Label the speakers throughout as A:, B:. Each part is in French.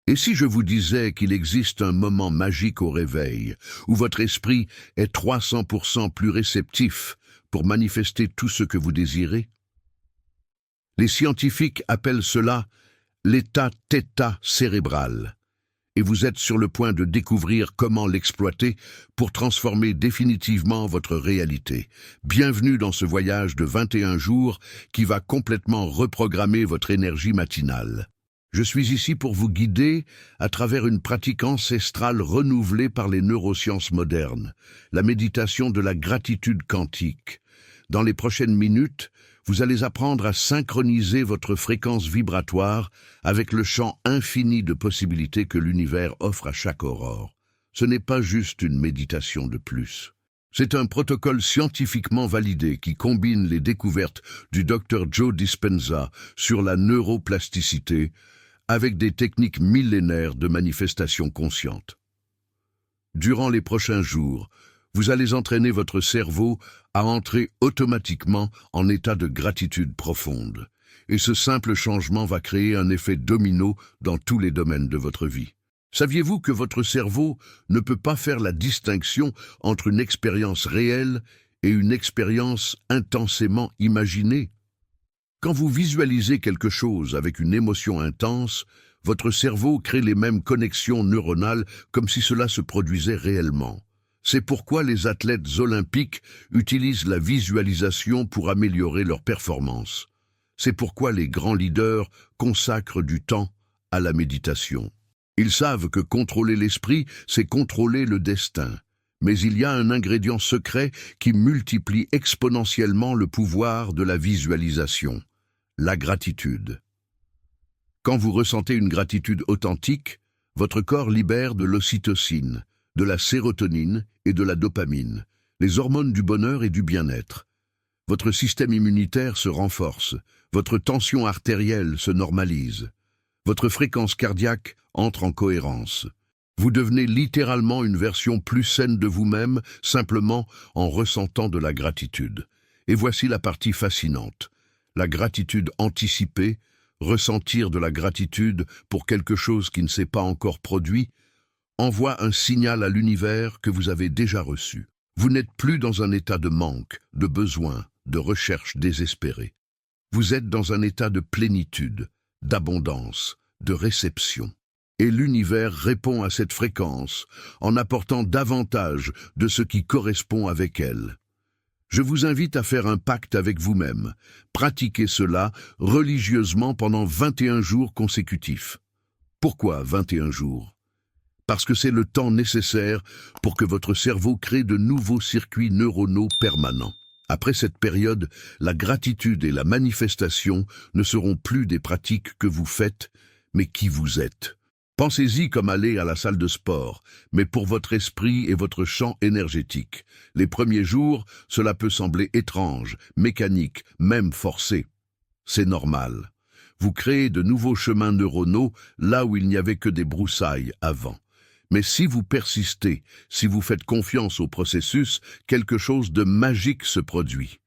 A: Et si je vous disais qu'il existe un moment magique au réveil, où votre esprit est 300% plus réceptif pour manifester tout ce que vous désirez? Les scientifiques appellent cela l'état θ cérébral, et vous êtes sur le point de découvrir comment l'exploiter pour transformer définitivement votre réalité. Bienvenue dans ce voyage de 21 jours qui va complètement reprogrammer votre énergie matinale. Je suis ici pour vous guider à travers une pratique ancestrale renouvelée par les neurosciences modernes, la méditation de la gratitude quantique. Dans les prochaines minutes, vous allez apprendre à synchroniser votre fréquence vibratoire avec le champ infini de possibilités que l'univers offre à chaque aurore. Ce n'est pas juste une méditation de plus. C'est un protocole scientifiquement validé qui combine les découvertes du Dr Joe Dispenza sur la neuroplasticité avec des techniques millénaires de manifestation consciente. Durant les prochains jours, vous allez entraîner votre cerveau à entrer automatiquement en état de gratitude profonde. Et ce simple changement va créer un effet domino dans tous les domaines de votre vie. Saviez-vous que votre cerveau ne peut pas faire la distinction entre une expérience réelle et une expérience intensément imaginée? Quand vous visualisez quelque chose avec une émotion intense, votre cerveau crée les mêmes connexions neuronales comme si cela se produisait réellement. C'est pourquoi les athlètes olympiques utilisent la visualisation pour améliorer leur performance. C'est pourquoi les grands leaders consacrent du temps à la méditation. Ils savent que contrôler l'esprit, c'est contrôler le destin. Mais il y a un ingrédient secret qui multiplie exponentiellement le pouvoir de la visualisation: la gratitude. Quand vous ressentez une gratitude authentique, votre corps libère de l'ocytocine, de la sérotonine et de la dopamine, les hormones du bonheur et du bien-être. Votre système immunitaire se renforce, votre tension artérielle se normalise, votre fréquence cardiaque entre en cohérence. Vous devenez littéralement une version plus saine de vous-même simplement en ressentant de la gratitude. Et voici la partie fascinante. La gratitude anticipée, ressentir de la gratitude pour quelque chose qui ne s'est pas encore produit, envoie un signal à l'univers que vous avez déjà reçu. Vous n'êtes plus dans un état de manque, de besoin, de recherche désespérée. Vous êtes dans un état de plénitude, d'abondance, de réception. Et l'univers répond à cette fréquence en apportant davantage de ce qui correspond avec elle. Je vous invite à faire un pacte avec vous-même. Pratiquez cela religieusement pendant 21 jours consécutifs. Pourquoi 21 jours? Parce que c'est le temps nécessaire pour que votre cerveau crée de nouveaux circuits neuronaux permanents. Après cette période, la gratitude et la manifestation ne seront plus des pratiques que vous faites, mais qui vous êtes. Pensez-y comme aller à la salle de sport, mais pour votre esprit et votre champ énergétique. Les premiers jours, cela peut sembler étrange, mécanique, même forcé. C'est normal. Vous créez de nouveaux chemins neuronaux là où il n'y avait que des broussailles avant. Mais si vous persistez, si vous faites confiance au processus, quelque chose de magique se produit.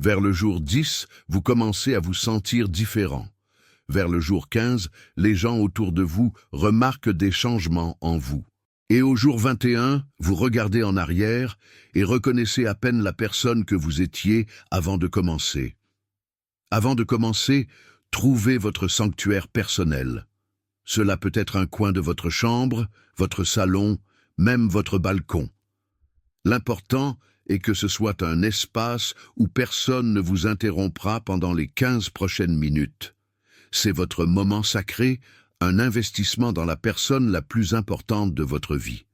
A: Vers le jour 10, vous commencez à vous sentir différent. Vers le jour 15, les gens autour de vous remarquent des changements en vous. Et au jour 21, vous regardez en arrière et reconnaissez à peine la personne que vous étiez avant de commencer. Avant de commencer, trouvez votre sanctuaire personnel. Cela peut être un coin de votre chambre, votre salon, même votre balcon. L'important est que ce soit un espace où personne ne vous interrompra pendant les 15 prochaines minutes. C'est votre moment sacré, un investissement dans la personne la plus importante de votre vie.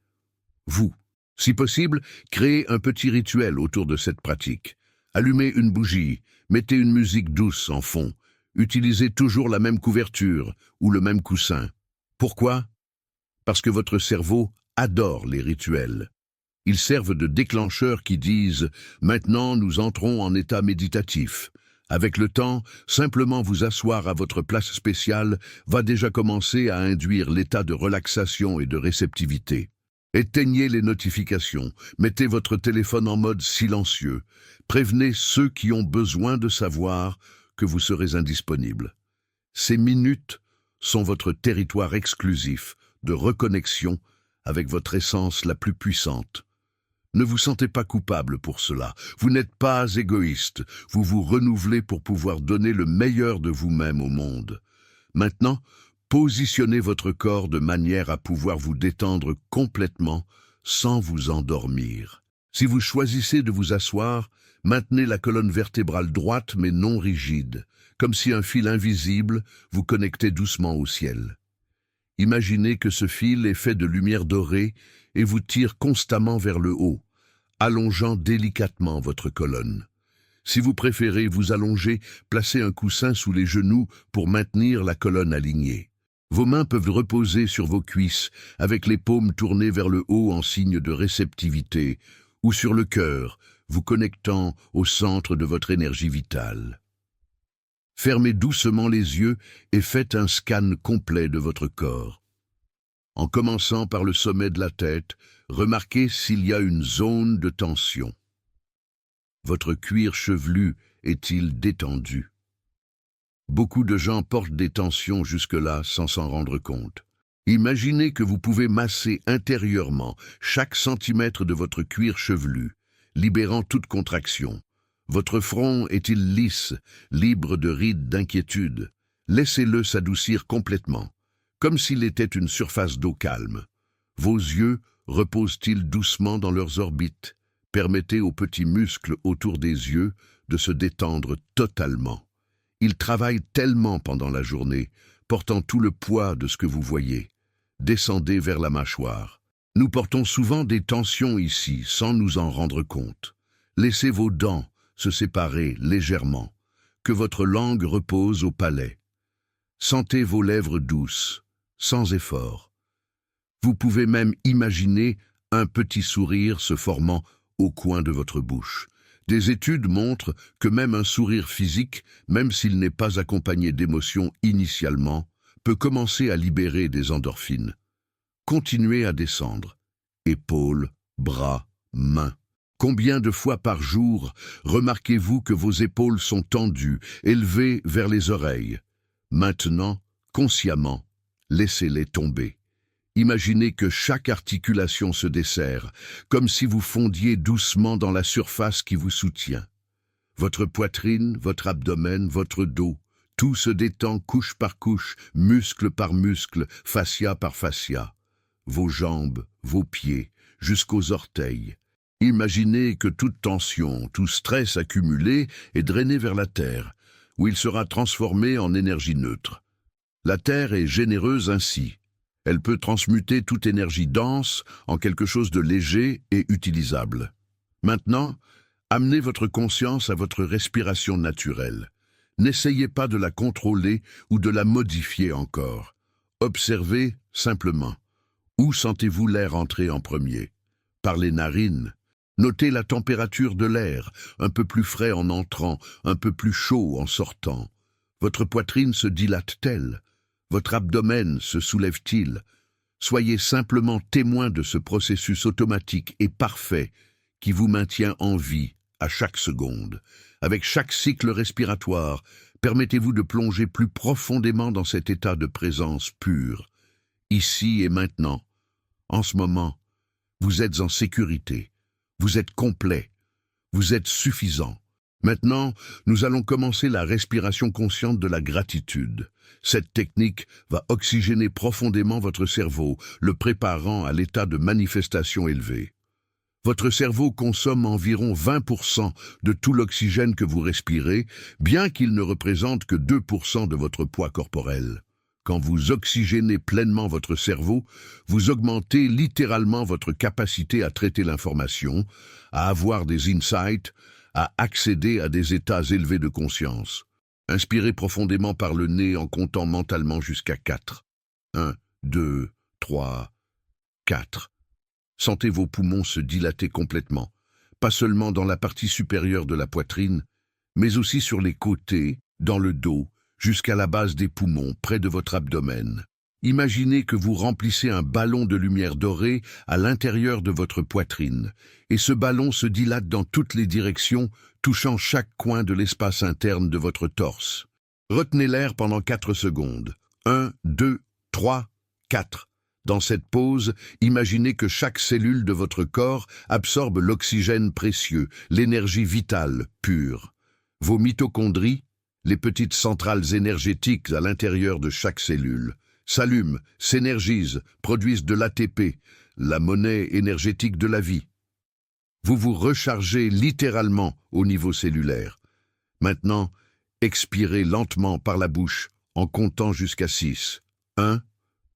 A: Vous. Si possible, créez un petit rituel autour de cette pratique. Allumez une bougie, mettez une musique douce en fond. Utilisez toujours la même couverture ou le même coussin. Pourquoi? Parce que votre cerveau adore les rituels. Ils servent de déclencheurs qui disent « Maintenant, nous entrons en état méditatif ». Avec le temps, simplement vous asseoir à votre place spéciale va déjà commencer à induire l'état de relaxation et de réceptivité. Éteignez les notifications, mettez votre téléphone en mode silencieux, prévenez ceux qui ont besoin de savoir que vous serez indisponible. Ces minutes sont votre territoire exclusif de reconnexion avec votre essence la plus puissante. Ne vous sentez pas coupable pour cela. Vous n'êtes pas égoïste. Vous vous renouvelez pour pouvoir donner le meilleur de vous-même au monde. Maintenant, positionnez votre corps de manière à pouvoir vous détendre complètement sans vous endormir. Si vous choisissez de vous asseoir, maintenez la colonne vertébrale droite mais non rigide, comme si un fil invisible vous connectait doucement au ciel. Imaginez que ce fil est fait de lumière dorée et vous tire constamment vers le haut, allongeant délicatement votre colonne. Si vous préférez vous allonger, placez un coussin sous les genoux pour maintenir la colonne alignée. Vos mains peuvent reposer sur vos cuisses, avec les paumes tournées vers le haut en signe de réceptivité, ou sur le cœur, vous connectant au centre de votre énergie vitale. Fermez doucement les yeux et faites un scan complet de votre corps. En commençant par le sommet de la tête, remarquez s'il y a une zone de tension. Votre cuir chevelu est-il détendu? Beaucoup de gens portent des tensions jusque-là sans s'en rendre compte. Imaginez que vous pouvez masser intérieurement chaque centimètre de votre cuir chevelu, libérant toute contraction. Votre front est-il lisse, libre de rides d'inquiétude? Laissez-le s'adoucir complètement, comme s'il était une surface d'eau calme. Vos yeux reposent-ils doucement dans leurs orbites? Permettez aux petits muscles autour des yeux de se détendre totalement. Ils travaillent tellement pendant la journée, portant tout le poids de ce que vous voyez. Descendez vers la mâchoire. Nous portons souvent des tensions ici, sans nous en rendre compte. Laissez vos dents se séparer légèrement. Que votre langue repose au palais. Sentez vos lèvres douces, sans effort. Vous pouvez même imaginer un petit sourire se formant au coin de votre bouche. Des études montrent que même un sourire physique, même s'il n'est pas accompagné d'émotions initialement, peut commencer à libérer des endorphines. Continuez à descendre. Épaules, bras, mains. Combien de fois par jour remarquez-vous que vos épaules sont tendues, élevées vers les oreilles? Maintenant, consciemment, laissez-les tomber. Imaginez que chaque articulation se desserre, comme si vous fondiez doucement dans la surface qui vous soutient. Votre poitrine, votre abdomen, votre dos, tout se détend couche par couche, muscle par muscle, fascia par fascia. Vos jambes, vos pieds, jusqu'aux orteils. Imaginez que toute tension, tout stress accumulé est drainé vers la terre, où il sera transformé en énergie neutre. La terre est généreuse ainsi. Elle peut transmuter toute énergie dense en quelque chose de léger et utilisable. Maintenant, amenez votre conscience à votre respiration naturelle. N'essayez pas de la contrôler ou de la modifier encore. Observez simplement. Où sentez-vous l'air entrer en premier? Par les narines. Notez la température de l'air, un peu plus frais en entrant, un peu plus chaud en sortant. Votre poitrine se dilate-t-elle? Votre abdomen se soulève-t-il? Soyez simplement témoin de ce processus automatique et parfait qui vous maintient en vie à chaque seconde. Avec chaque cycle respiratoire, permettez-vous de plonger plus profondément dans cet état de présence pure. Ici et maintenant, en ce moment, vous êtes en sécurité, vous êtes complet, vous êtes suffisant. Maintenant, nous allons commencer la respiration consciente de la gratitude. Cette technique va oxygéner profondément votre cerveau, le préparant à l'état de manifestation élevé. Votre cerveau consomme environ 20% de tout l'oxygène que vous respirez, bien qu'il ne représente que 2% de votre poids corporel. Quand vous oxygénez pleinement votre cerveau, vous augmentez littéralement votre capacité à traiter l'information, à avoir des insights, à accéder à des états élevés de conscience. Inspirez profondément par le nez en comptant mentalement jusqu'à 4. 1, 2, 3, 4. Sentez vos poumons se dilater complètement, pas seulement dans la partie supérieure de la poitrine, mais aussi sur les côtés, dans le dos, jusqu'à la base des poumons, près de votre abdomen. Imaginez que vous remplissez un ballon de lumière dorée à l'intérieur de votre poitrine, et ce ballon se dilate dans toutes les directions, touchant chaque coin de l'espace interne de votre torse. Retenez l'air pendant 4 secondes. 1, 2, 3, 4. Dans cette pause, imaginez que chaque cellule de votre corps absorbe l'oxygène précieux, l'énergie vitale, pure. Vos mitochondries, les petites centrales énergétiques à l'intérieur de chaque cellule, s'allument, s'énergisent, produisent de l'ATP, la monnaie énergétique de la vie. Vous vous rechargez littéralement au niveau cellulaire. Maintenant, expirez lentement par la bouche en comptant jusqu'à 6. 1,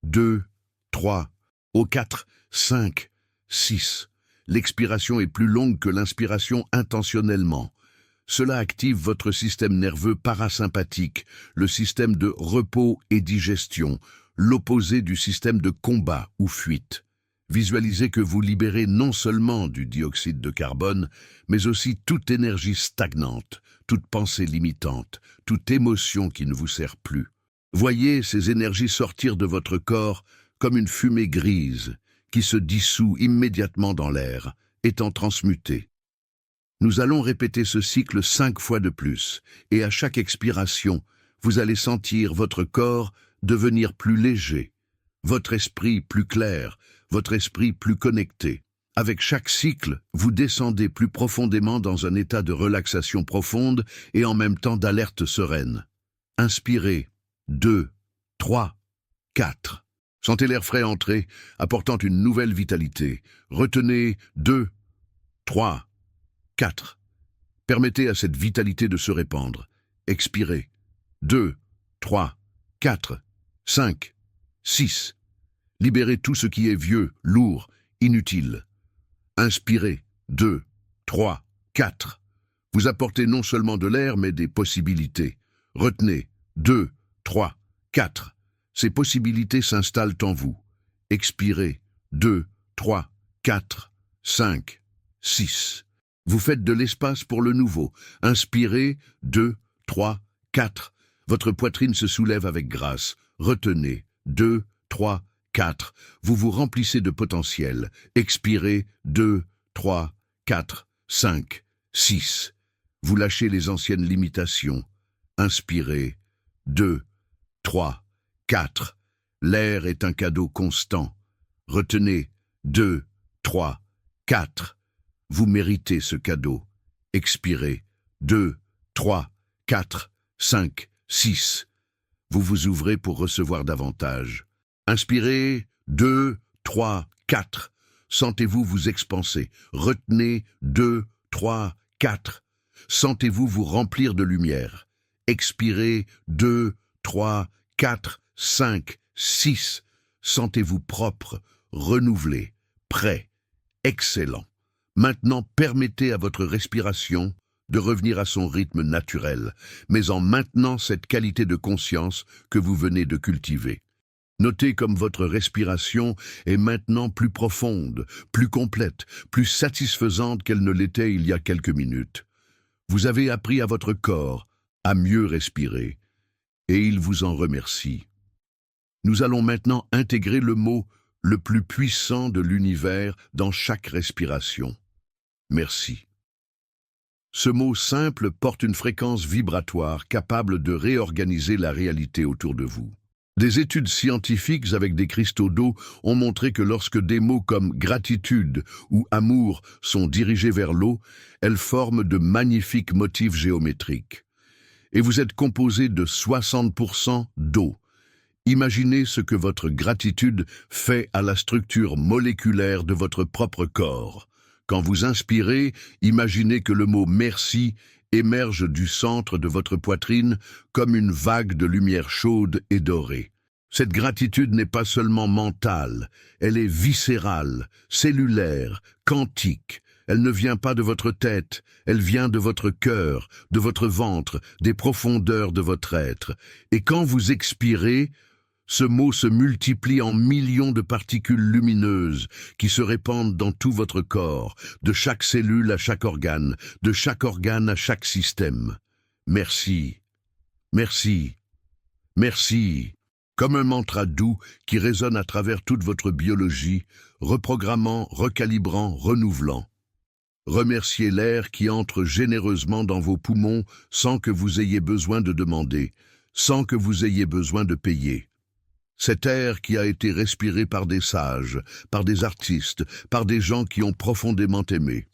A: 2, 3, au 4, 5, 6. L'expiration est plus longue que l'inspiration intentionnellement. Cela active votre système nerveux parasympathique, le système de repos et digestion, l'opposé du système de combat ou fuite. Visualisez que vous libérez non seulement du dioxyde de carbone, mais aussi toute énergie stagnante, toute pensée limitante, toute émotion qui ne vous sert plus. Voyez ces énergies sortir de votre corps comme une fumée grise qui se dissout immédiatement dans l'air, étant transmutée. Nous allons répéter ce cycle 5 fois de plus, et à chaque expiration, vous allez sentir votre corps devenir plus léger, votre esprit plus clair, votre esprit plus connecté. Avec chaque cycle, vous descendez plus profondément dans un état de relaxation profonde et en même temps d'alerte sereine. Inspirez. 2, 3, 4. Sentez l'air frais entrer, apportant une nouvelle vitalité. Retenez. 2, 3, 4. Permettez à cette vitalité de se répandre. Expirez. 2, 3, 4, 5, 6. Libérez tout ce qui est vieux, lourd, inutile. Inspirez. 2, 3, 4. Vous apportez non seulement de l'air, mais des possibilités. Retenez. 2, 3, 4. Ces possibilités s'installent en vous. Expirez. 2, 3, 4, 5, 6. Vous faites de l'espace pour le nouveau. Inspirez. 2, 3, 4. Votre poitrine se soulève avec grâce. Retenez. 2, 3, 4. Vous vous remplissez de potentiel. Expirez. 2, 3, 4, 5, 6. Vous lâchez les anciennes limitations. Inspirez. 2, 3, 4. L'air est un cadeau constant. Retenez. 2, 3, 4. Vous méritez ce cadeau. Expirez. 2, 3, 4, 5, 6. Vous vous ouvrez pour recevoir davantage. Inspirez. 2, 3, 4. Sentez-vous vous expanser. Retenez. 2, 3, 4. Sentez-vous vous remplir de lumière. Expirez. 2, 3, 4, 5, 6. Sentez-vous propre, renouvelé, prêt, excellent. Maintenant, permettez à votre respiration de revenir à son rythme naturel, mais en maintenant cette qualité de conscience que vous venez de cultiver. Notez comme votre respiration est maintenant plus profonde, plus complète, plus satisfaisante qu'elle ne l'était il y a quelques minutes. Vous avez appris à votre corps à mieux respirer, et il vous en remercie. Nous allons maintenant intégrer le mot le plus puissant de l'univers dans chaque respiration. Merci. Ce mot simple porte une fréquence vibratoire capable de réorganiser la réalité autour de vous. Des études scientifiques avec des cristaux d'eau ont montré que lorsque des mots comme gratitude ou amour sont dirigés vers l'eau, elles forment de magnifiques motifs géométriques. Et vous êtes composé de 60% d'eau. Imaginez ce que votre gratitude fait à la structure moléculaire de votre propre corps. Quand vous inspirez, imaginez que le mot « merci » émerge du centre de votre poitrine comme une vague de lumière chaude et dorée. Cette gratitude n'est pas seulement mentale, elle est viscérale, cellulaire, quantique. Elle ne vient pas de votre tête, elle vient de votre cœur, de votre ventre, des profondeurs de votre être. Et quand vous expirez, ce mot se multiplie en millions de particules lumineuses qui se répandent dans tout votre corps, de chaque cellule à chaque organe, de chaque organe à chaque système. Merci, merci, merci. Comme un mantra doux qui résonne à travers toute votre biologie, reprogrammant, recalibrant, renouvelant. Remerciez l'air qui entre généreusement dans vos poumons sans que vous ayez besoin de demander, sans que vous ayez besoin de payer. Cet air qui a été respiré par des sages, par des artistes, par des gens qui ont profondément aimé.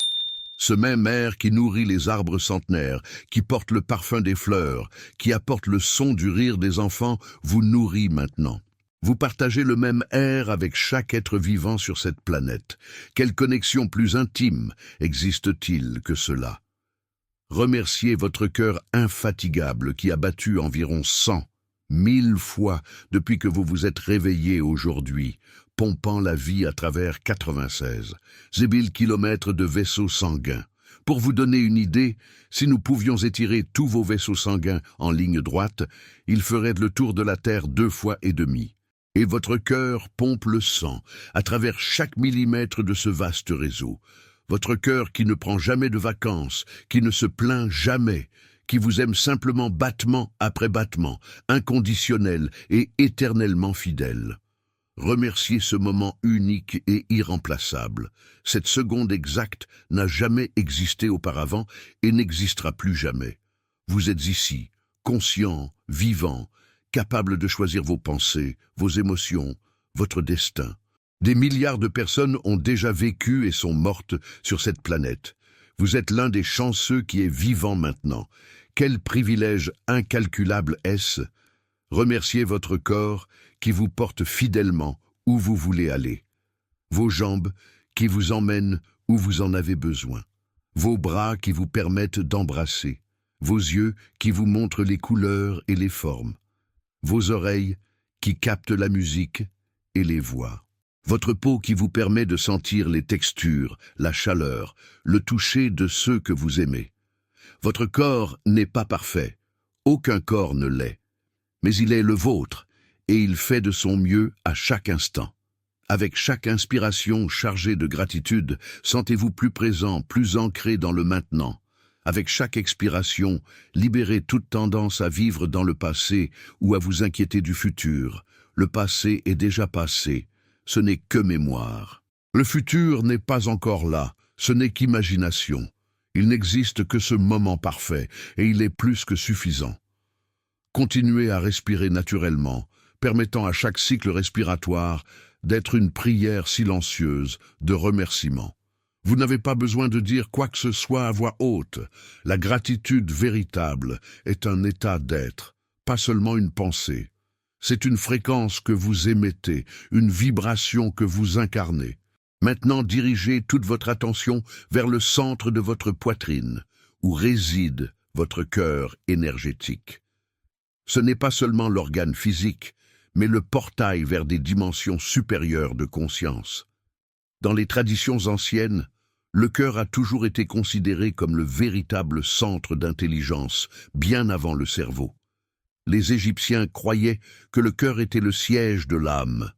A: Ce même air qui nourrit les arbres centenaires, qui porte le parfum des fleurs, qui apporte le son du rire des enfants, vous nourrit maintenant. Vous partagez le même air avec chaque être vivant sur cette planète. Quelle connexion plus intime existe-t-il que cela? Remerciez votre cœur infatigable qui a battu environ 100, 1000 fois depuis que vous vous êtes réveillé aujourd'hui, pompant la vie à travers 96 kilomètres de vaisseaux sanguins. Pour vous donner une idée, si nous pouvions étirer tous vos vaisseaux sanguins en ligne droite, ils feraient le tour de la Terre 2 fois et demi. Et votre cœur pompe le sang à travers chaque millimètre de ce vaste réseau. Votre cœur qui ne prend jamais de vacances, qui ne se plaint jamais, qui vous aime simplement battement après battement, inconditionnel et éternellement fidèle. Remerciez ce moment unique et irremplaçable. Cette seconde exacte n'a jamais existé auparavant et n'existera plus jamais. Vous êtes ici, conscient, vivant, capable de choisir vos pensées, vos émotions, votre destin. Des milliards de personnes ont déjà vécu et sont mortes sur cette planète. Vous êtes l'un des chanceux qui est vivant maintenant. Quel privilège incalculable est-ce? Remerciez votre corps qui vous porte fidèlement où vous voulez aller. Vos jambes qui vous emmènent où vous en avez besoin. Vos bras qui vous permettent d'embrasser. Vos yeux qui vous montrent les couleurs et les formes. Vos oreilles qui captent la musique et les voix. Votre peau qui vous permet de sentir les textures, la chaleur, le toucher de ceux que vous aimez. Votre corps n'est pas parfait, aucun corps ne l'est, mais il est le vôtre et il fait de son mieux à chaque instant. Avec chaque inspiration chargée de gratitude, sentez-vous plus présent, plus ancré dans le maintenant. Avec chaque expiration, libérez toute tendance à vivre dans le passé ou à vous inquiéter du futur. Le passé est déjà passé, ce n'est que mémoire. Le futur n'est pas encore là, ce n'est qu'imagination. Il n'existe que ce moment parfait, et il est plus que suffisant. Continuez à respirer naturellement, permettant à chaque cycle respiratoire d'être une prière silencieuse de remerciement. Vous n'avez pas besoin de dire quoi que ce soit à voix haute. La gratitude véritable est un état d'être, pas seulement une pensée. C'est une fréquence que vous émettez, une vibration que vous incarnez. Maintenant, dirigez toute votre attention vers le centre de votre poitrine, où réside votre cœur énergétique. Ce n'est pas seulement l'organe physique, mais le portail vers des dimensions supérieures de conscience. Dans les traditions anciennes, le cœur a toujours été considéré comme le véritable centre d'intelligence, bien avant le cerveau. Les Égyptiens croyaient que le cœur était le siège de l'âme.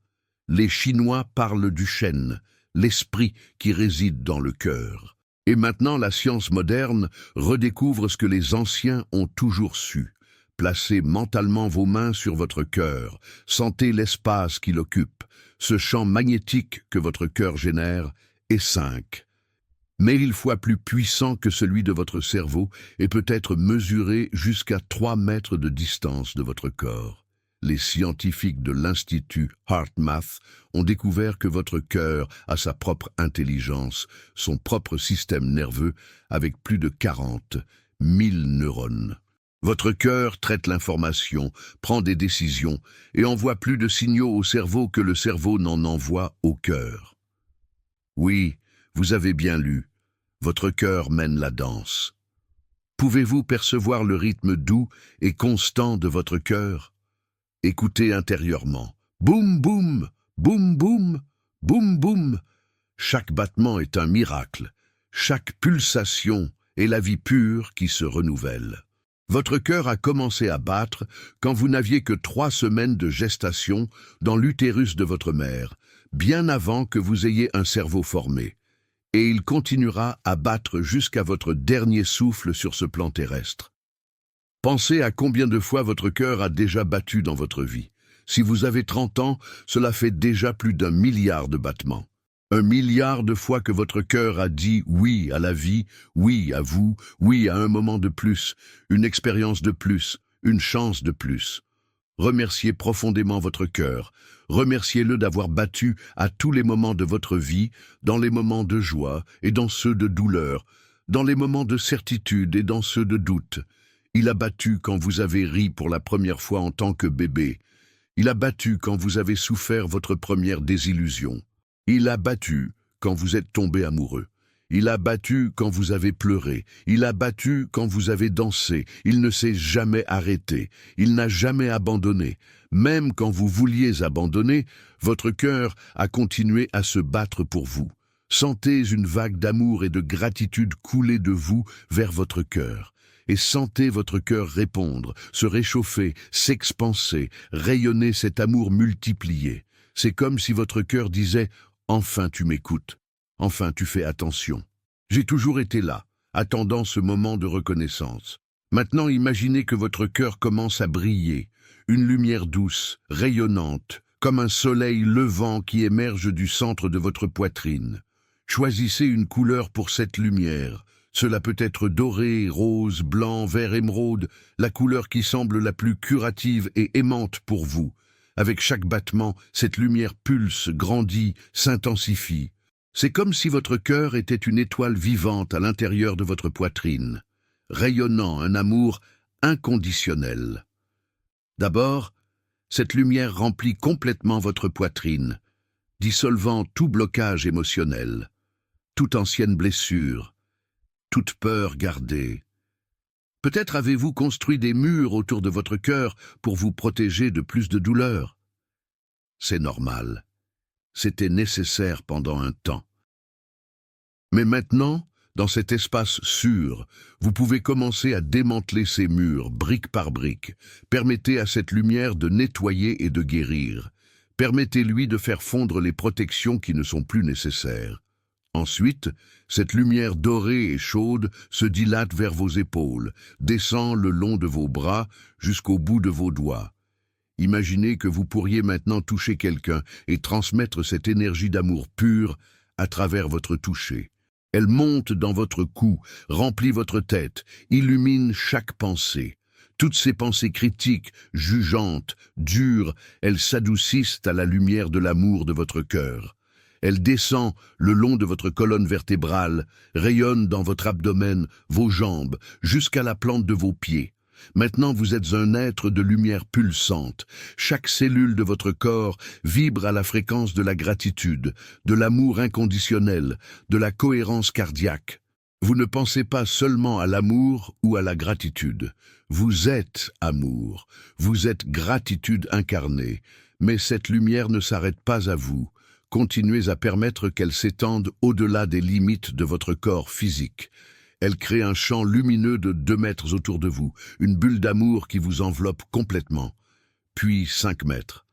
A: Les Chinois parlent du Shen, l'esprit qui réside dans le cœur. Et maintenant, la science moderne redécouvre ce que les anciens ont toujours su. Placez mentalement vos mains sur votre cœur, sentez l'espace qu'il occupe. Ce champ magnétique que votre cœur génère est 5. 1000 fois plus puissant que celui de votre cerveau et peut être mesuré jusqu'à 3 mètres de distance de votre corps. Les scientifiques de l'Institut HeartMath ont découvert que votre cœur a sa propre intelligence, son propre système nerveux avec plus de 40 000 neurones. Votre cœur traite l'information, prend des décisions et envoie plus de signaux au cerveau que le cerveau n'en envoie au cœur. Oui, vous avez bien lu, votre cœur mène la danse. Pouvez-vous percevoir le rythme doux et constant de votre cœur? Écoutez intérieurement. Boum, boum, boum, boum, boum, boum. Chaque battement est un miracle. Chaque pulsation est la vie pure qui se renouvelle. Votre cœur a commencé à battre quand vous n'aviez que 3 semaines de gestation dans l'utérus de votre mère, bien avant que vous ayez un cerveau formé. Et il continuera à battre jusqu'à votre dernier souffle sur ce plan terrestre. Pensez à combien de fois votre cœur a déjà battu dans votre vie. Si vous avez 30 ans, cela fait déjà plus d'1 milliard de battements. 1 milliard de fois que votre cœur a dit oui à la vie, oui à vous, oui à un moment de plus, une expérience de plus, une chance de plus. Remerciez profondément votre cœur. Remerciez-le d'avoir battu à tous les moments de votre vie, dans les moments de joie et dans ceux de douleur, dans les moments de certitude et dans ceux de doute. Il a battu quand vous avez ri pour la première fois en tant que bébé. Il a battu quand vous avez souffert votre première désillusion. Il a battu quand vous êtes tombé amoureux. Il a battu quand vous avez pleuré. Il a battu quand vous avez dansé. Il ne s'est jamais arrêté. Il n'a jamais abandonné. Même quand vous vouliez abandonner, votre cœur a continué à se battre pour vous. Sentez une vague d'amour et de gratitude couler de vous vers votre cœur. Et sentez votre cœur répondre, se réchauffer, s'expanser, rayonner cet amour multiplié. C'est comme si votre cœur disait « Enfin tu m'écoutes, enfin tu fais attention. J'ai toujours été là, attendant ce moment de reconnaissance. Maintenant imaginez que votre cœur commence à briller, une lumière douce, rayonnante, comme un soleil levant qui émerge du centre de votre poitrine. Choisissez une couleur pour cette lumière. Cela peut être doré, rose, blanc, vert émeraude, la couleur qui semble la plus curative et aimante pour vous. Avec chaque battement, cette lumière pulse, grandit, s'intensifie. C'est comme si votre cœur était une étoile vivante à l'intérieur de votre poitrine, rayonnant un amour inconditionnel. D'abord, cette lumière remplit complètement votre poitrine, dissolvant tout blocage émotionnel, toute ancienne blessure, toute peur gardée. Peut-être avez-vous construit des murs autour de votre cœur pour vous protéger de plus de douleur. C'est normal. C'était nécessaire pendant un temps. Mais maintenant, dans cet espace sûr, vous pouvez commencer à démanteler ces murs, brique par brique. Permettez à cette lumière de nettoyer et de guérir. Permettez-lui de faire fondre les protections qui ne sont plus nécessaires. Ensuite, cette lumière dorée et chaude se dilate vers vos épaules, descend le long de vos bras jusqu'au bout de vos doigts. Imaginez que vous pourriez maintenant toucher quelqu'un et transmettre cette énergie d'amour pur à travers votre toucher. Elle monte dans votre cou, remplit votre tête, illumine chaque pensée. Toutes ces pensées critiques, jugeantes, dures, elles s'adoucissent à la lumière de l'amour de votre cœur. Elle descend le long de votre colonne vertébrale, rayonne dans votre abdomen, vos jambes, jusqu'à la plante de vos pieds. Maintenant, vous êtes un être de lumière pulsante. Chaque cellule de votre corps vibre à la fréquence de la gratitude, de l'amour inconditionnel, de la cohérence cardiaque. Vous ne pensez pas seulement à l'amour ou à la gratitude. Vous êtes amour, vous êtes gratitude incarnée. Mais cette lumière ne s'arrête pas à vous. Continuez à permettre qu'elle s'étende au-delà des limites de votre corps physique. Elle crée un champ lumineux de 2 mètres autour de vous, une bulle d'amour qui vous enveloppe complètement. Puis 5 mètres.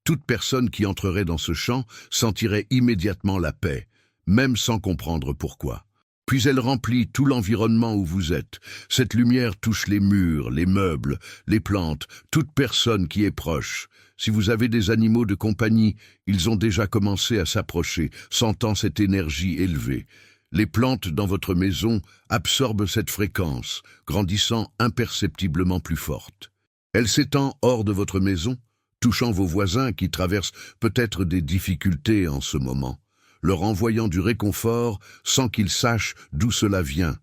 A: Toute personne qui entrerait dans ce champ sentirait immédiatement la paix, même sans comprendre pourquoi. Puis elle remplit tout l'environnement où vous êtes. Cette lumière touche les murs, les meubles, les plantes, toute personne qui est proche. Si vous avez des animaux de compagnie, ils ont déjà commencé à s'approcher, sentant cette énergie élevée. Les plantes dans votre maison absorbent cette fréquence, grandissant imperceptiblement plus forte. Elle s'étend hors de votre maison, touchant vos voisins qui traversent peut-être des difficultés en ce moment, leur envoyant du réconfort sans qu'ils sachent d'où cela vient.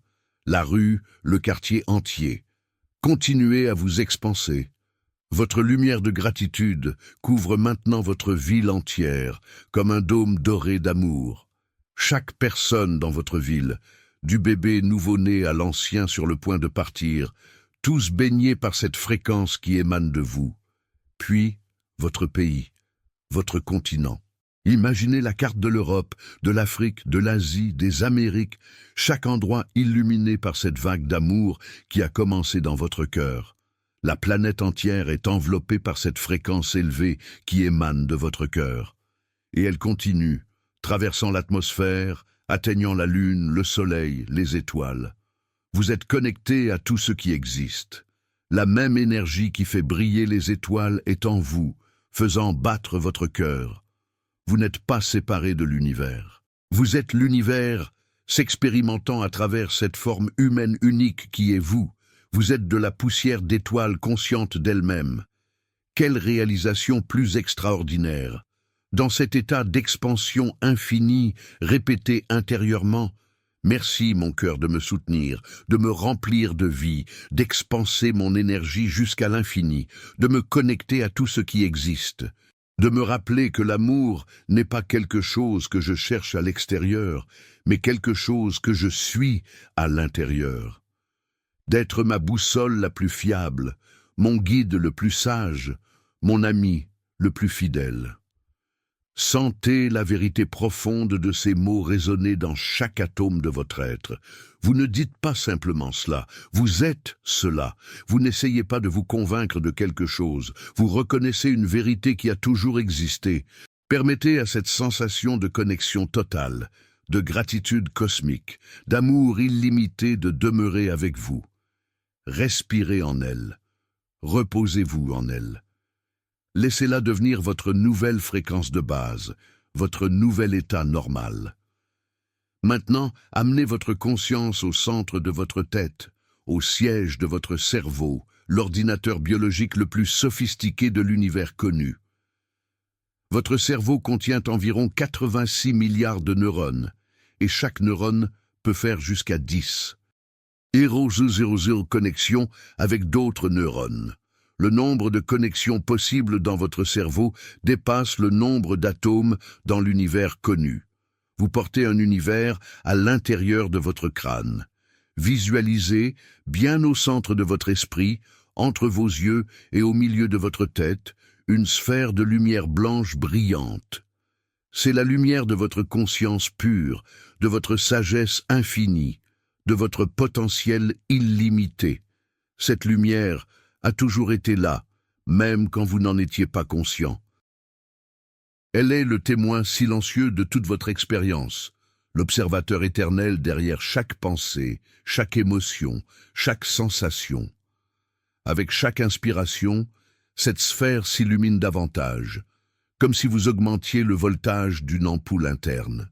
A: La rue, le quartier entier. Continuez à vous expanser. Votre lumière de gratitude couvre maintenant votre ville entière, comme un dôme doré d'amour. Chaque personne dans votre ville, du bébé nouveau-né à l'ancien sur le point de partir, tous baignés par cette fréquence qui émane de vous. Puis, votre pays, votre continent. Imaginez la carte de l'Europe, de l'Afrique, de l'Asie, des Amériques, chaque endroit illuminé par cette vague d'amour qui a commencé dans votre cœur. La planète entière est enveloppée par cette fréquence élevée qui émane de votre cœur. Et elle continue, traversant l'atmosphère, atteignant la lune, le soleil, les étoiles. Vous êtes connecté à tout ce qui existe. La même énergie qui fait briller les étoiles est en vous, faisant battre votre cœur. Vous n'êtes pas séparé de l'univers. Vous êtes l'univers, s'expérimentant à travers cette forme humaine unique qui est vous. Vous êtes de la poussière d'étoiles conscientes d'elle-même. Quelle réalisation plus extraordinaire! Dans cet état d'expansion infinie, répété intérieurement, merci mon cœur de me soutenir, de me remplir de vie, d'expanser mon énergie jusqu'à l'infini, de me connecter à tout ce qui existe, de me rappeler que l'amour n'est pas quelque chose que je cherche à l'extérieur, mais quelque chose que je suis à l'intérieur. D'être ma boussole la plus fiable, mon guide le plus sage, mon ami le plus fidèle. Sentez la vérité profonde de ces mots résonner dans chaque atome de votre être. Vous ne dites pas simplement cela, vous êtes cela. Vous n'essayez pas de vous convaincre de quelque chose, vous reconnaissez une vérité qui a toujours existé. Permettez à cette sensation de connexion totale, de gratitude cosmique, d'amour illimité de demeurer avec vous. Respirez en elle, reposez-vous en elle. Laissez-la devenir votre nouvelle fréquence de base, votre nouvel état normal. Maintenant, amenez votre conscience au centre de votre tête, au siège de votre cerveau, l'ordinateur biologique le plus sophistiqué de l'univers connu. Votre cerveau contient environ 86 milliards de neurones, et chaque neurone peut faire jusqu'à 10. 0,000 connexions avec d'autres neurones. Le nombre de connexions possibles dans votre cerveau dépasse le nombre d'atomes dans l'univers connu. Vous portez un univers à l'intérieur de votre crâne. Visualisez, bien au centre de votre esprit, entre vos yeux et au milieu de votre tête, une sphère de lumière blanche brillante. C'est la lumière de votre conscience pure, de votre sagesse infinie, de votre potentiel illimité. Cette lumière a toujours été là, même quand vous n'en étiez pas conscient. Elle est le témoin silencieux de toute votre expérience, l'observateur éternel derrière chaque pensée, chaque émotion, chaque sensation. Avec chaque inspiration, cette sphère s'illumine davantage, comme si vous augmentiez le voltage d'une ampoule interne.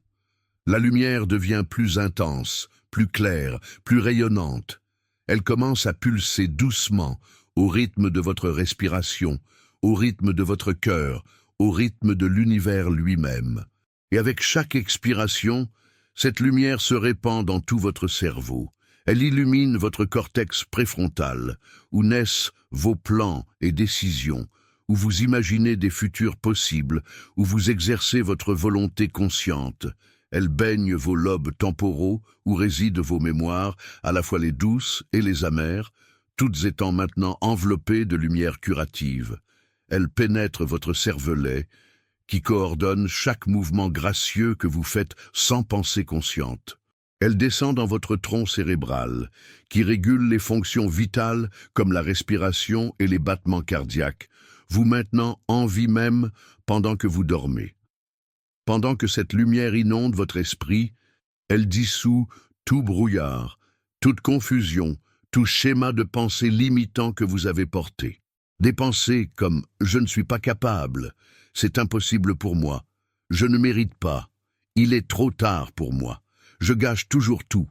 A: La lumière devient plus intense, plus claire, plus rayonnante. Elle commence à pulser doucement, au rythme de votre respiration, au rythme de votre cœur, au rythme de l'univers lui-même. Et avec chaque expiration, cette lumière se répand dans tout votre cerveau. Elle illumine votre cortex préfrontal, où naissent vos plans et décisions, où vous imaginez des futurs possibles, où vous exercez votre volonté consciente. Elle baigne vos lobes temporaux, où résident vos mémoires, à la fois les douces et les amères, toutes étant maintenant enveloppées de lumière curative. Elle pénètre votre cervelet, qui coordonne chaque mouvement gracieux que vous faites sans pensée consciente. Elle descend dans votre tronc cérébral, qui régule les fonctions vitales comme la respiration et les battements cardiaques, vous maintenant en vie même pendant que vous dormez. Pendant que cette lumière inonde votre esprit, elle dissout tout brouillard, toute confusion, tout schéma de pensée limitant que vous avez porté. Des pensées comme « je ne suis pas capable »,« c'est impossible pour moi »,« je ne mérite pas »,« il est trop tard pour moi »,« je gâche toujours tout ».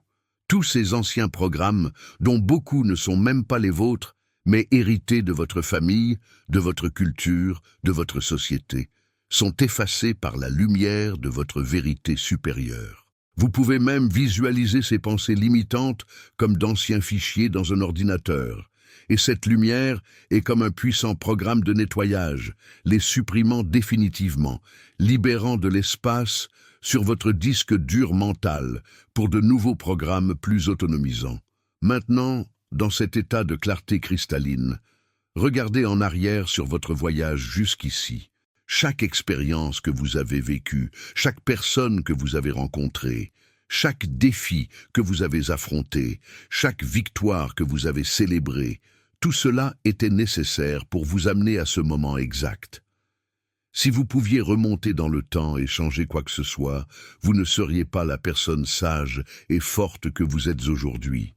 A: Tous ces anciens programmes, dont beaucoup ne sont même pas les vôtres, mais hérités de votre famille, de votre culture, de votre société, sont effacés par la lumière de votre vérité supérieure. Vous pouvez même visualiser ces pensées limitantes comme d'anciens fichiers dans un ordinateur. Et cette lumière est comme un puissant programme de nettoyage, les supprimant définitivement, libérant de l'espace sur votre disque dur mental pour de nouveaux programmes plus autonomisants. Maintenant, dans cet état de clarté cristalline, regardez en arrière sur votre voyage jusqu'ici. Chaque expérience que vous avez vécue, chaque personne que vous avez rencontrée, chaque défi que vous avez affronté, chaque victoire que vous avez célébrée, tout cela était nécessaire pour vous amener à ce moment exact. Si vous pouviez remonter dans le temps et changer quoi que ce soit, vous ne seriez pas la personne sage et forte que vous êtes aujourd'hui.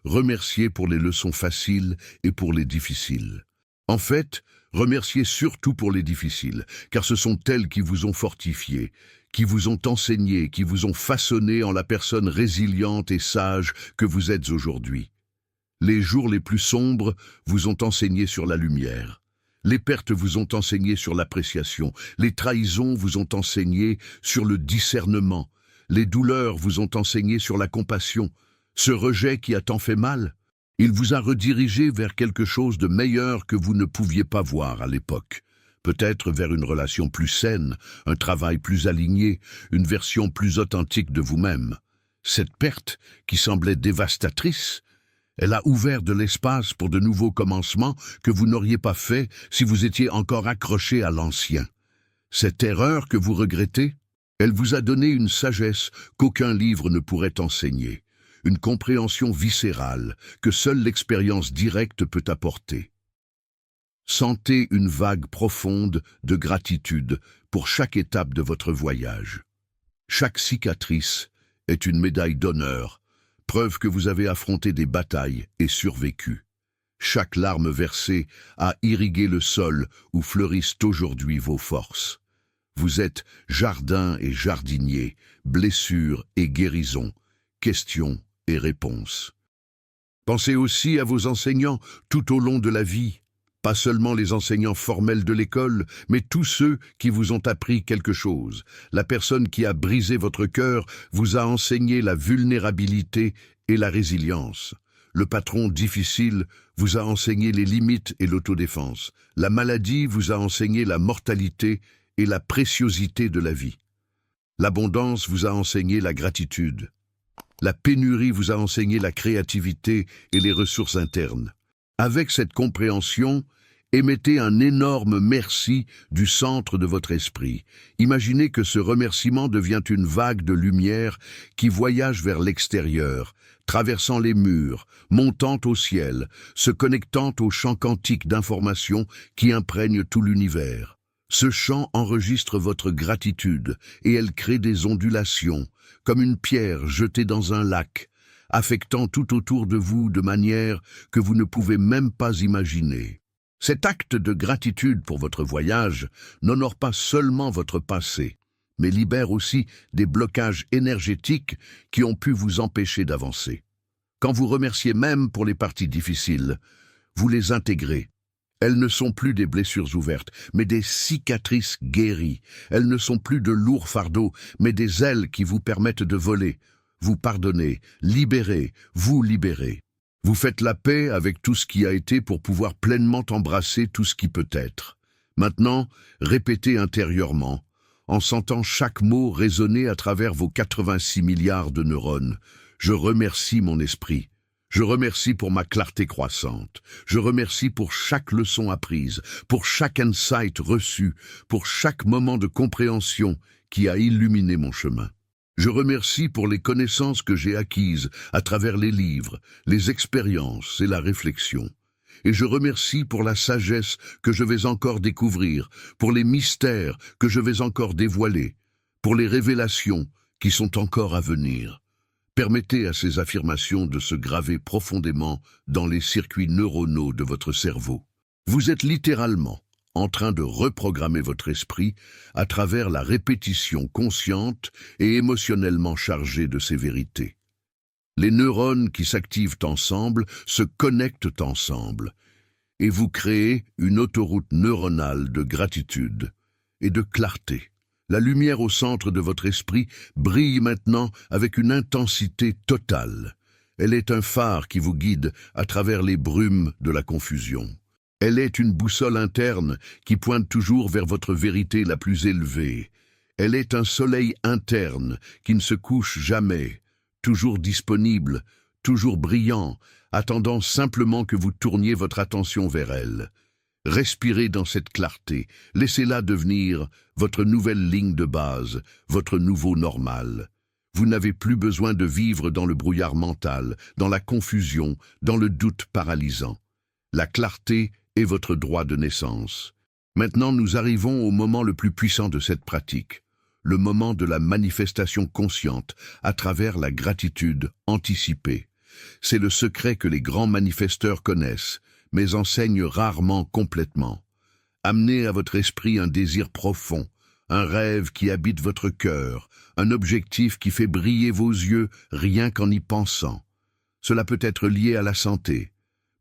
A: Remerciez pour les leçons faciles et pour les difficiles. En fait, remerciez surtout pour les difficiles, car ce sont elles qui vous ont fortifié, qui vous ont enseigné, qui vous ont façonné en la personne résiliente et sage que vous êtes aujourd'hui. Les jours les plus sombres vous ont enseigné sur la lumière. Les pertes vous ont enseigné sur l'appréciation, les trahisons vous ont enseigné sur le discernement, les douleurs vous ont enseigné sur la compassion. Ce rejet qui a tant fait mal, il vous a redirigé vers quelque chose de meilleur que vous ne pouviez pas voir à l'époque. Peut-être vers une relation plus saine, un travail plus aligné, une version plus authentique de vous-même. Cette perte, qui semblait dévastatrice, elle a ouvert de l'espace pour de nouveaux commencements que vous n'auriez pas fait si vous étiez encore accroché à l'ancien. Cette erreur que vous regrettez, elle vous a donné une sagesse qu'aucun livre ne pourrait enseigner, une compréhension viscérale que seule l'expérience directe peut apporter. Sentez une vague profonde de gratitude pour chaque étape de votre voyage. Chaque cicatrice est une médaille d'honneur, preuve que vous avez affronté des batailles et survécu. Chaque larme versée a irrigué le sol où fleurissent aujourd'hui vos forces. Vous êtes jardin et jardinier, blessures et guérison, questions et réponses. Pensez aussi à vos enseignants tout au long de la vie. Pas seulement les enseignants formels de l'école, mais tous ceux qui vous ont appris quelque chose. La personne qui a brisé votre cœur vous a enseigné la vulnérabilité et la résilience. Le patron difficile vous a enseigné les limites et l'autodéfense. La maladie vous a enseigné la mortalité et la préciosité de la vie. L'abondance vous a enseigné la gratitude. La pénurie vous a enseigné la créativité et les ressources internes. Avec cette compréhension, émettez un énorme merci du centre de votre esprit. Imaginez que ce remerciement devient une vague de lumière qui voyage vers l'extérieur, traversant les murs, montant au ciel, se connectant au champ quantique d'informations qui imprègne tout l'univers. Ce chant enregistre votre gratitude et elle crée des ondulations, comme une pierre jetée dans un lac, affectant tout autour de vous de manière que vous ne pouvez même pas imaginer. Cet acte de gratitude pour votre voyage n'honore pas seulement votre passé, mais libère aussi des blocages énergétiques qui ont pu vous empêcher d'avancer. Quand vous remerciez même pour les parties difficiles, vous les intégrez. Elles ne sont plus des blessures ouvertes, mais des cicatrices guéries. Elles ne sont plus de lourds fardeaux, mais des ailes qui vous permettent de voler. Vous pardonnez, libérez, vous libérez. Vous faites la paix avec tout ce qui a été pour pouvoir pleinement embrasser tout ce qui peut être. Maintenant, répétez intérieurement, en sentant chaque mot résonner à travers vos 86 milliards de neurones. Je remercie mon esprit. Je remercie pour ma clarté croissante. Je remercie pour chaque leçon apprise, pour chaque insight reçu, pour chaque moment de compréhension qui a illuminé mon chemin. Je remercie pour les connaissances que j'ai acquises à travers les livres, les expériences et la réflexion. Et je remercie pour la sagesse que je vais encore découvrir, pour les mystères que je vais encore dévoiler, pour les révélations qui sont encore à venir. Permettez à ces affirmations de se graver profondément dans les circuits neuronaux de votre cerveau. Vous êtes littéralement en train de reprogrammer votre esprit à travers la répétition consciente et émotionnellement chargée de ces vérités. Les neurones qui s'activent ensemble se connectent ensemble et vous créez une autoroute neuronale de gratitude et de clarté. La lumière au centre de votre esprit brille maintenant avec une intensité totale. Elle est un phare qui vous guide à travers les brumes de la confusion. Elle est une boussole interne qui pointe toujours vers votre vérité la plus élevée. Elle est un soleil interne qui ne se couche jamais, toujours disponible, toujours brillant, attendant simplement que vous tourniez votre attention vers elle. Respirez dans cette clarté, laissez-la devenir votre nouvelle ligne de base, votre nouveau normal. Vous n'avez plus besoin de vivre dans le brouillard mental, dans la confusion, dans le doute paralysant. La clarté est votre droit de naissance. Maintenant, nous arrivons au moment le plus puissant de cette pratique, le moment de la manifestation consciente à travers la gratitude anticipée. C'est le secret que les grands manifesteurs connaissent, mais enseignent rarement complètement. Amenez à votre esprit un désir profond, un rêve qui habite votre cœur, un objectif qui fait briller vos yeux rien qu'en y pensant. Cela peut être lié à la santé.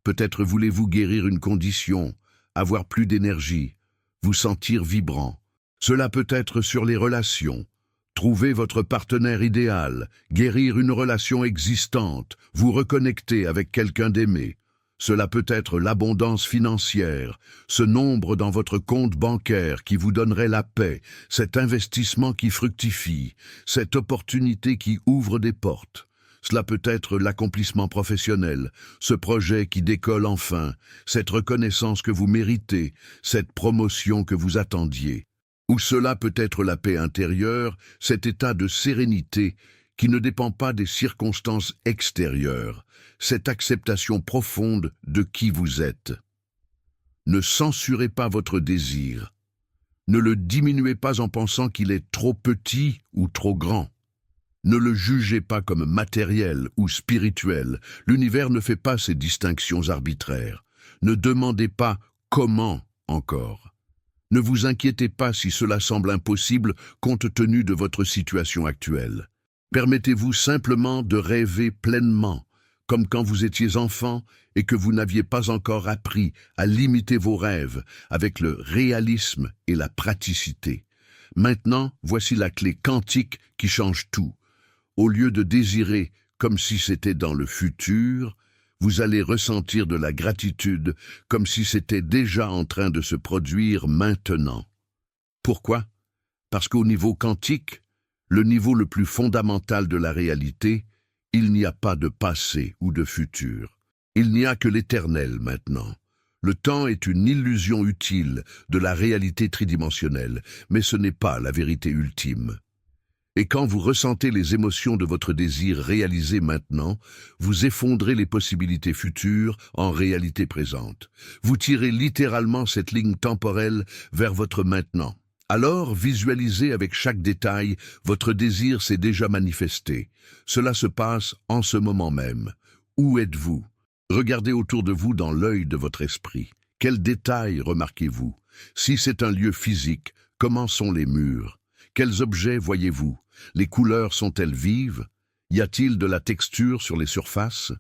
A: Peut-être voulez-vous guérir une condition, avoir plus d'énergie, vous sentir vibrant. Cela peut être sur les relations. Trouver votre partenaire idéal, guérir une relation existante, vous reconnecter avec quelqu'un d'aimé. Cela peut être l'abondance financière, ce nombre dans votre compte bancaire qui vous donnerait la paix, cet investissement qui fructifie, cette opportunité qui ouvre des portes. Cela peut être l'accomplissement professionnel, ce projet qui décolle enfin, cette reconnaissance que vous méritez, cette promotion que vous attendiez. Ou cela peut être la paix intérieure, cet état de sérénité qui ne dépend pas des circonstances extérieures, cette acceptation profonde de qui vous êtes. Ne censurez pas votre désir. Ne le diminuez pas en pensant qu'il est trop petit ou trop grand. Ne le jugez pas comme matériel ou spirituel. L'univers ne fait pas ces distinctions arbitraires. Ne demandez pas comment encore. Ne vous inquiétez pas si cela semble impossible compte tenu de votre situation actuelle. Permettez-vous simplement de rêver pleinement, comme quand vous étiez enfant et que vous n'aviez pas encore appris à limiter vos rêves avec le réalisme et la praticité. Maintenant, voici la clé quantique qui change tout. Au lieu de désirer comme si c'était dans le futur, vous allez ressentir de la gratitude comme si c'était déjà en train de se produire maintenant. Pourquoi? Parce qu'au niveau quantique, le niveau le plus fondamental de la réalité, il n'y a pas de passé ou de futur. Il n'y a que l'éternel maintenant. Le temps est une illusion utile de la réalité tridimensionnelle, mais ce n'est pas la vérité ultime. Et quand vous ressentez les émotions de votre désir réalisé maintenant, vous effondrez les possibilités futures en réalité présente. Vous tirez littéralement cette ligne temporelle vers votre maintenant. Alors, visualisez avec chaque détail, votre désir s'est déjà manifesté. Cela se passe en ce moment même. Où êtes-vous? Regardez autour de vous dans l'œil de votre esprit. Quels détails remarquez-vous? Si c'est un lieu physique, comment sont les murs? Quels objets voyez-vous? Les couleurs sont-elles vives? Y a-t-il de la texture sur les surfaces?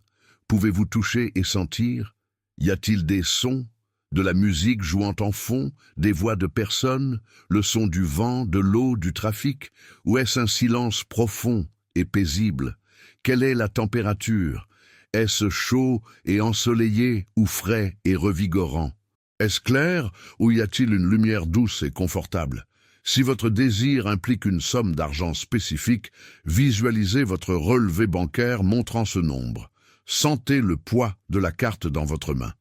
A: Pouvez-vous toucher et sentir? Y a-t-il des sons? De la musique jouant en fond? Des voix de personnes? Le son du vent, de l'eau, du trafic? Ou est-ce un silence profond et paisible? Quelle est la température? Est-ce chaud et ensoleillé ou frais et revigorant? Est-ce clair ou y a-t-il une lumière douce et confortable? Si votre désir implique une somme d'argent spécifique, visualisez votre relevé bancaire montrant ce nombre. Sentez le poids de la carte dans votre main.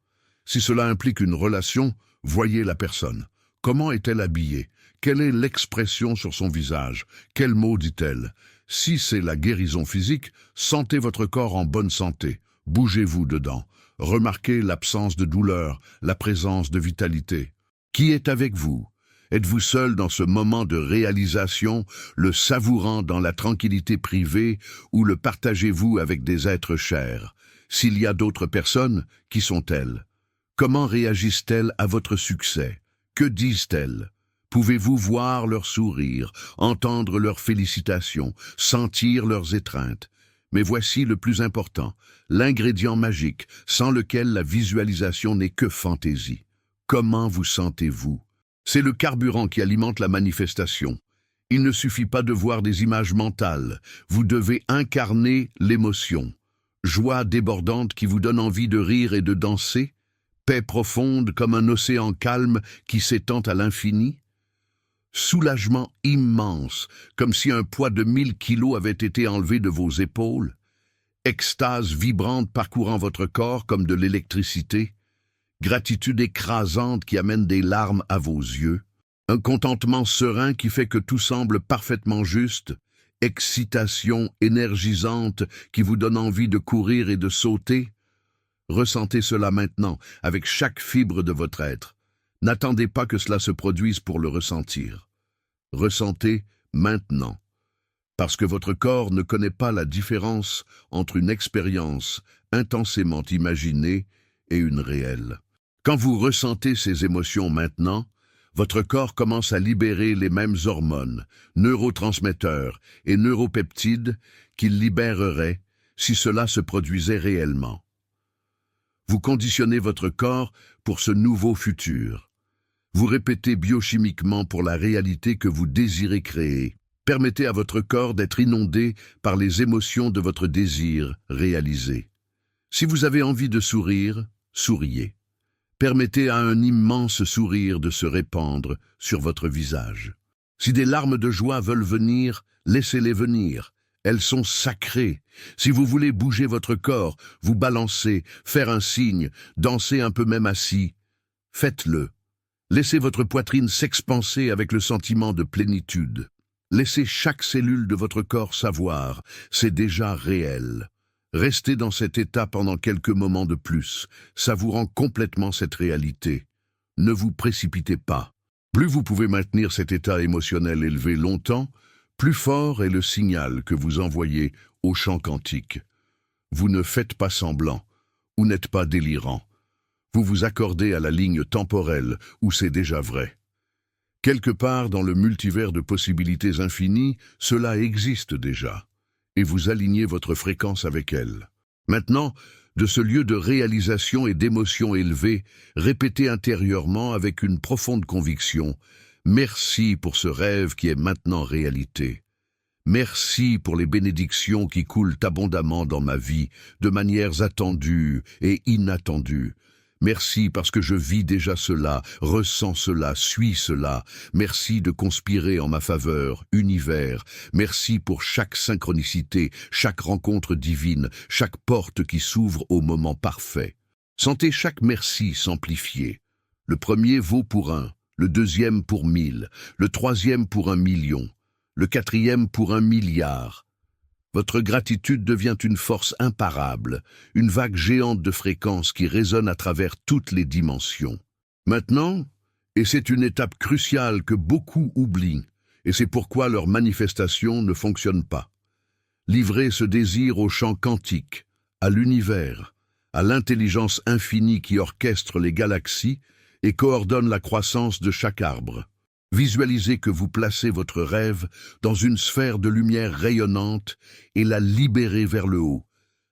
A: Si cela implique une relation, voyez la personne. Comment est-elle habillée? Quelle est l'expression sur son visage? Quels mots dit-elle? Si c'est la guérison physique, sentez votre corps en bonne santé. Bougez-vous dedans. Remarquez l'absence de douleur, la présence de vitalité. Qui est avec vous? Êtes-vous seul dans ce moment de réalisation, le savourant dans la tranquillité privée, ou le partagez-vous avec des êtres chers? S'il y a d'autres personnes, qui sont-elles? Comment réagissent-elles à votre succès? Que disent-elles? Pouvez-vous voir leur sourire, entendre leurs félicitations, sentir leurs étreintes? Mais voici le plus important, l'ingrédient magique, sans lequel la visualisation n'est que fantaisie. Comment vous sentez-vous? C'est le carburant qui alimente la manifestation. Il ne suffit pas de voir des images mentales, vous devez incarner l'émotion. Joie débordante qui vous donne envie de rire et de danser, paix profonde comme un océan calme qui s'étend à l'infini, soulagement immense, comme si un poids de 1000 kilos avait été enlevé de vos épaules, extase vibrante parcourant votre corps comme de l'électricité, gratitude écrasante qui amène des larmes à vos yeux, un contentement serein qui fait que tout semble parfaitement juste, excitation énergisante qui vous donne envie de courir et de sauter. Ressentez cela maintenant, avec chaque fibre de votre être. N'attendez pas que cela se produise pour le ressentir. Ressentez maintenant, parce que votre corps ne connaît pas la différence entre une expérience intensément imaginée et une réelle. Quand vous ressentez ces émotions maintenant, votre corps commence à libérer les mêmes hormones, neurotransmetteurs et neuropeptides qu'il libérerait si cela se produisait réellement. Vous conditionnez votre corps pour ce nouveau futur. Vous répétez biochimiquement pour la réalité que vous désirez créer. Permettez à votre corps d'être inondé par les émotions de votre désir réalisé. Si vous avez envie de sourire, souriez. Permettez à un immense sourire de se répandre sur votre visage. Si des larmes de joie veulent venir, laissez-les venir. Elles sont sacrées. Si vous voulez bouger votre corps, vous balancer, faire un signe, danser un peu même assis, faites-le. Laissez votre poitrine s'expanser avec le sentiment de plénitude. Laissez chaque cellule de votre corps savoir, c'est déjà réel. Restez dans cet état pendant quelques moments de plus, savourant complètement cette réalité. Ne vous précipitez pas. Plus vous pouvez maintenir cet état émotionnel élevé longtemps, plus fort est le signal que vous envoyez au champ quantique. Vous ne faites pas semblant, ou n'êtes pas délirant. Vous vous accordez à la ligne temporelle où c'est déjà vrai. Quelque part dans le multivers de possibilités infinies, cela existe déjà, et vous alignez votre fréquence avec elle. Maintenant, de ce lieu de réalisation et d'émotion élevée, répétez intérieurement avec une profonde conviction « Merci pour ce rêve qui est maintenant réalité. Merci pour les bénédictions qui coulent abondamment dans ma vie, de manières attendues et inattendues. Merci parce que je vis déjà cela, ressens cela, suis cela. Merci de conspirer en ma faveur, univers. Merci pour chaque synchronicité, chaque rencontre divine, chaque porte qui s'ouvre au moment parfait. Sentez chaque merci s'amplifier. Le premier vaut pour 1, le deuxième pour 1000, le troisième pour 1 million, le quatrième pour 1 milliard. Votre gratitude devient une force imparable, une vague géante de fréquences qui résonne à travers toutes les dimensions. Maintenant, et c'est une étape cruciale que beaucoup oublient, et c'est pourquoi leur manifestation ne fonctionne pas. Livrez ce désir au champ quantique, à l'univers, à l'intelligence infinie qui orchestre les galaxies et coordonne la croissance de chaque arbre. Visualisez que vous placez votre rêve dans une sphère de lumière rayonnante et la libérez vers le haut,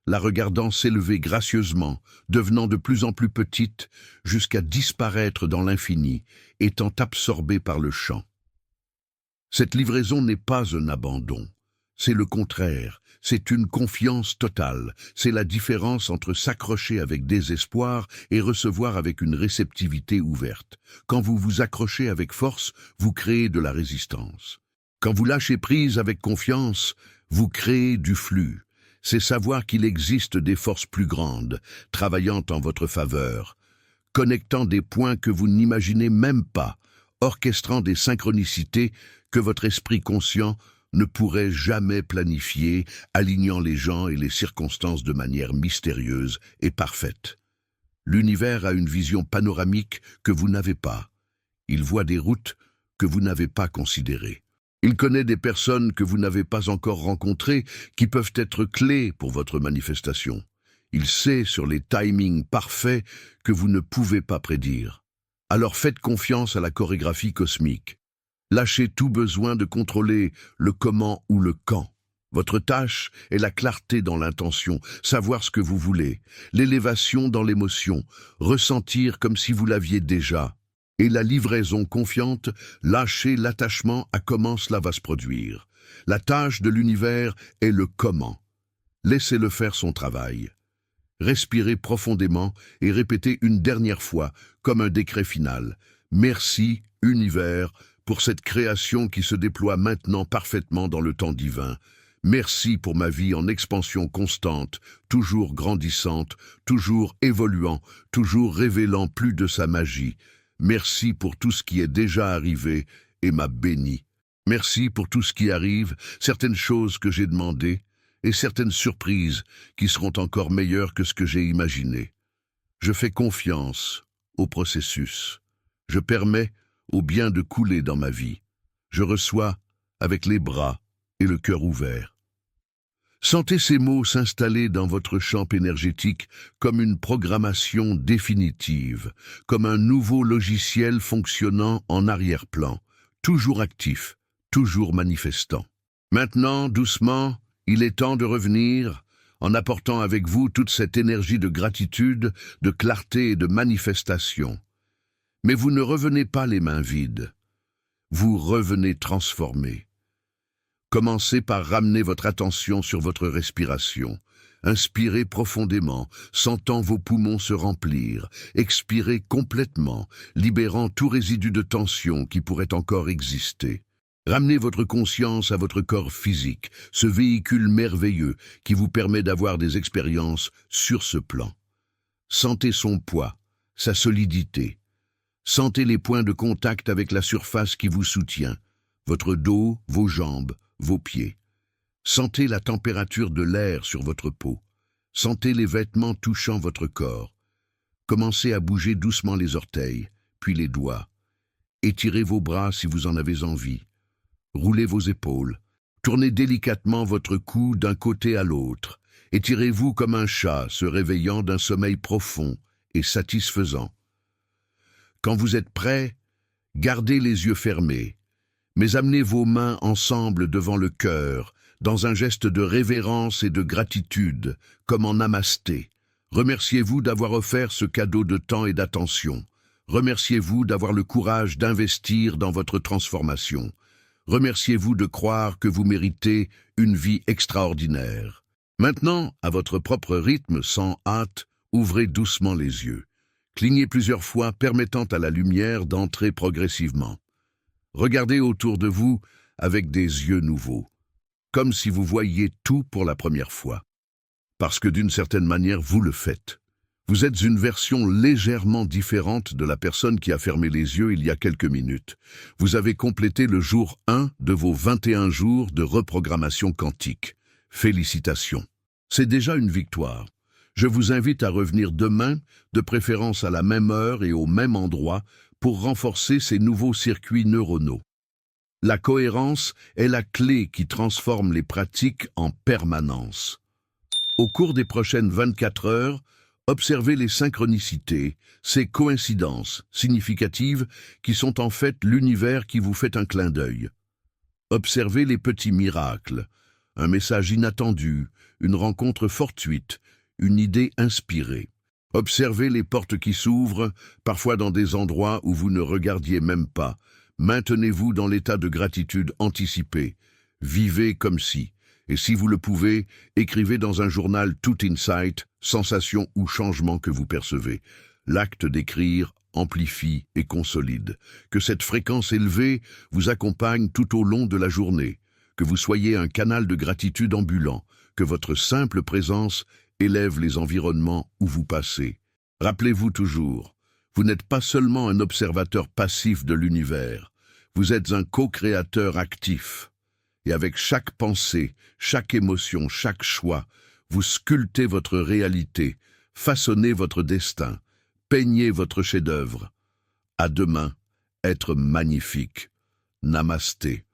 A: la regardant s'élever gracieusement, devenant de plus en plus petite jusqu'à disparaître dans l'infini, étant absorbée par le champ. Cette livraison n'est pas un abandon, c'est le contraire, c'est une confiance totale, c'est la différence entre s'accrocher avec désespoir et recevoir avec une réceptivité ouverte. Quand vous vous accrochez avec force, vous créez de la résistance. Quand vous lâchez prise avec confiance, vous créez du flux. C'est savoir qu'il existe des forces plus grandes, travaillant en votre faveur, connectant des points que vous n'imaginez même pas, orchestrant des synchronicités que votre esprit conscient ne pourrait jamais planifier, alignant les gens et les circonstances de manière mystérieuse et parfaite. L'univers a une vision panoramique que vous n'avez pas. Il voit des routes que vous n'avez pas considérées. Il connaît des personnes que vous n'avez pas encore rencontrées qui peuvent être clés pour votre manifestation. Il sait sur les timings parfaits que vous ne pouvez pas prédire. Alors faites confiance à la chorégraphie cosmique. Lâchez tout besoin de contrôler le comment ou le quand. Votre tâche est la clarté dans l'intention, savoir ce que vous voulez, l'élévation dans l'émotion, ressentir comme si vous l'aviez déjà. Et la livraison confiante, lâchez l'attachement à comment cela va se produire. La tâche de l'univers est le comment. Laissez-le faire son travail. Respirez profondément et répétez une dernière fois, comme un décret final. Merci, univers, pour cette création qui se déploie maintenant parfaitement dans le temps divin. Merci pour ma vie en expansion constante, toujours grandissante, toujours évoluant, toujours révélant plus de sa magie. Merci pour tout ce qui est déjà arrivé et m'a béni. Merci pour tout ce qui arrive, certaines choses que j'ai demandées et certaines surprises qui seront encore meilleures que ce que j'ai imaginé. Je fais confiance au processus. Je permets au bien de couler dans ma vie. Je reçois avec les bras et le cœur ouvert. Sentez ces mots s'installer dans votre champ énergétique comme une programmation définitive, comme un nouveau logiciel fonctionnant en arrière-plan, toujours actif, toujours manifestant. Maintenant, doucement, il est temps de revenir en apportant avec vous toute cette énergie de gratitude, de clarté et de manifestation. Mais vous ne revenez pas les mains vides. Vous revenez transformés. Commencez par ramener votre attention sur votre respiration. Inspirez profondément, sentant vos poumons se remplir. Expirez complètement, libérant tout résidu de tension qui pourrait encore exister. Ramenez votre conscience à votre corps physique, ce véhicule merveilleux qui vous permet d'avoir des expériences sur ce plan. Sentez son poids, sa solidité. Sentez les points de contact avec la surface qui vous soutient, votre dos, vos jambes, vos pieds. Sentez la température de l'air sur votre peau. Sentez les vêtements touchant votre corps. Commencez à bouger doucement les orteils, puis les doigts. Étirez vos bras si vous en avez envie. Roulez vos épaules. Tournez délicatement votre cou d'un côté à l'autre. Étirez-vous comme un chat se réveillant d'un sommeil profond et satisfaisant. Quand vous êtes prêt, gardez les yeux fermés, mais amenez vos mains ensemble devant le cœur, dans un geste de révérence et de gratitude, comme en namasté. Remerciez-vous d'avoir offert ce cadeau de temps et d'attention. Remerciez-vous d'avoir le courage d'investir dans votre transformation. Remerciez-vous de croire que vous méritez une vie extraordinaire. Maintenant, à votre propre rythme, sans hâte, ouvrez doucement les yeux. Clignez plusieurs fois, permettant à la lumière d'entrer progressivement. Regardez autour de vous avec des yeux nouveaux, comme si vous voyiez tout pour la première fois. Parce que d'une certaine manière, vous le faites. Vous êtes une version légèrement différente de la personne qui a fermé les yeux il y a quelques minutes. Vous avez complété le jour 1 de vos 21 jours de reprogrammation quantique. Félicitations. C'est déjà une victoire. Je vous invite à revenir demain, de préférence à la même heure et au même endroit, pour renforcer ces nouveaux circuits neuronaux. La cohérence est la clé qui transforme les pratiques en permanence. Au cours des prochaines 24 heures, observez les synchronicités, ces coïncidences significatives qui sont en fait l'univers qui vous fait un clin d'œil. Observez les petits miracles, un message inattendu, une rencontre fortuite, une idée inspirée. Observez les portes qui s'ouvrent, parfois dans des endroits où vous ne regardiez même pas. Maintenez-vous dans l'état de gratitude anticipé. Vivez comme si. Et si vous le pouvez, écrivez dans un journal tout insight, sensation ou changement que vous percevez. L'acte d'écrire amplifie et consolide. Que cette fréquence élevée vous accompagne tout au long de la journée. Que vous soyez un canal de gratitude ambulant. Que votre simple présence élève les environnements où vous passez. Rappelez-vous toujours, vous n'êtes pas seulement un observateur passif de l'univers, vous êtes un co-créateur actif. Et avec chaque pensée, chaque émotion, chaque choix, vous sculptez votre réalité, façonnez votre destin, peignez votre chef-d'œuvre. À demain, être magnifique. Namasté.